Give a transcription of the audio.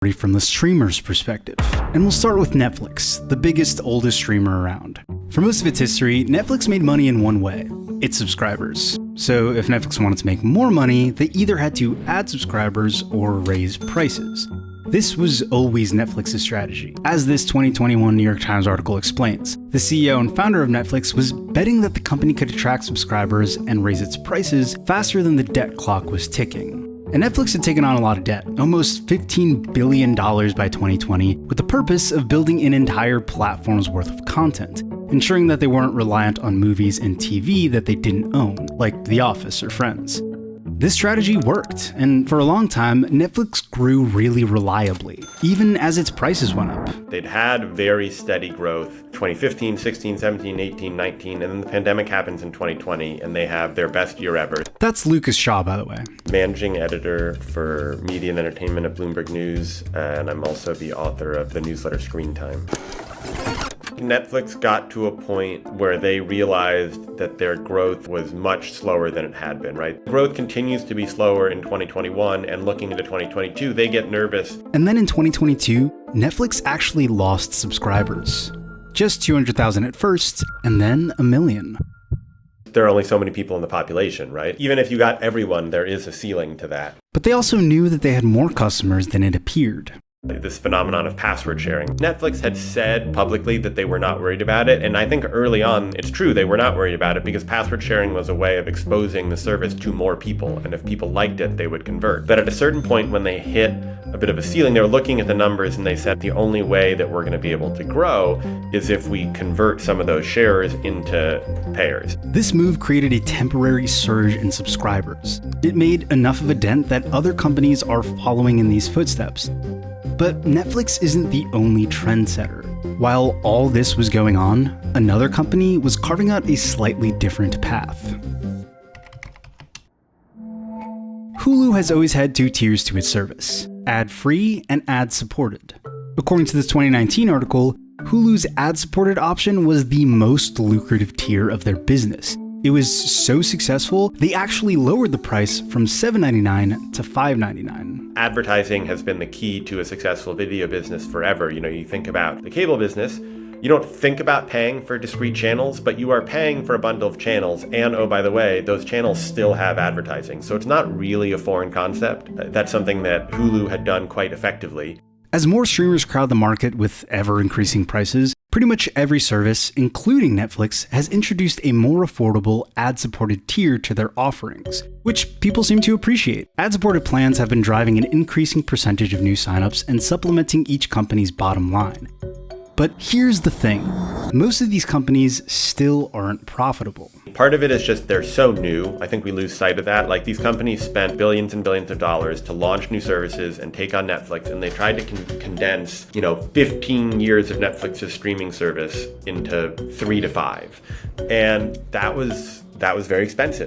from the streamer's perspective. And we'll start with Netflix, the biggest, oldest streamer around. For most of its history, Netflix made money in one way: its subscribers. So if Netflix wanted to make more money, they either had to add subscribers or raise prices. This was always Netflix's strategy. As this 2021 New York Times article explains, the CEO and founder of Netflix was betting that the company could attract subscribers and raise its prices faster than the debt clock was ticking. And Netflix had taken on a lot of debt, almost $15 billion by 2020, with the purpose of building an entire platform's worth of content, ensuring that they weren't reliant on movies and TV that they didn't own, like The Office or Friends. This strategy worked, and for a long time, Netflix grew really reliably, even as its prices went up. They'd had very steady growth 2015, 16, 17, 18, 19, and then the pandemic happens in 2020, and they have their best year ever. That's Lucas Shaw, by the way. Managing editor for media and entertainment at Bloomberg News, and I'm also the author of the newsletter Screen Time. Netflix got to a point where they realized that their growth was much slower than it had been, right? Growth continues to be slower in 2021, and looking into 2022, they get nervous. And then in 2022, Netflix actually lost subscribers. Just 200,000 at first, and then 1 million. There are only so many people in the population, right? Even if you got everyone, there is a ceiling to that. But they also knew that they had more customers than it appeared. This phenomenon of password sharing. Netflix had said publicly that they were not worried about it, and I think early on, it's true, they were not worried about it because password sharing was a way of exposing the service to more people, and if people liked it, they would convert. But at a certain point when they hit a bit of a ceiling, they were looking at the numbers and they said the only way that we're going to be able to grow is if we convert some of those sharers into payers. This move created a temporary surge in subscribers. It made enough of a dent that other companies are following in these footsteps. But Netflix isn't the only trendsetter. While all this was going on, another company was carving out a slightly different path. Hulu has always had two tiers to its service: ad-free and ad-supported. According to this 2019 article, Hulu's ad-supported option was the most lucrative tier of their business. It was so successful, they actually lowered the price from $7.99 to $5.99. Advertising has been the key to a successful video business forever. You think about the cable business, you don't think about paying for discrete channels, but you are paying for a bundle of channels. And oh, by the way, those channels still have advertising. So it's not really a foreign concept. That's something that Hulu had done quite effectively. As more streamers crowd the market with ever-increasing prices, pretty much every service, including Netflix, has introduced a more affordable ad-supported tier to their offerings, which people seem to appreciate. Ad-supported plans have been driving an increasing percentage of new signups and supplementing each company's bottom line. But here's the thing, most of these companies still aren't profitable. Part of it is just they're so new. I think we lose sight of that. Like, these companies spent billions and billions of dollars to launch new services and take on Netflix, and they tried to condense, 15 years of Netflix's streaming service into 3 to 5. And that was very expensive.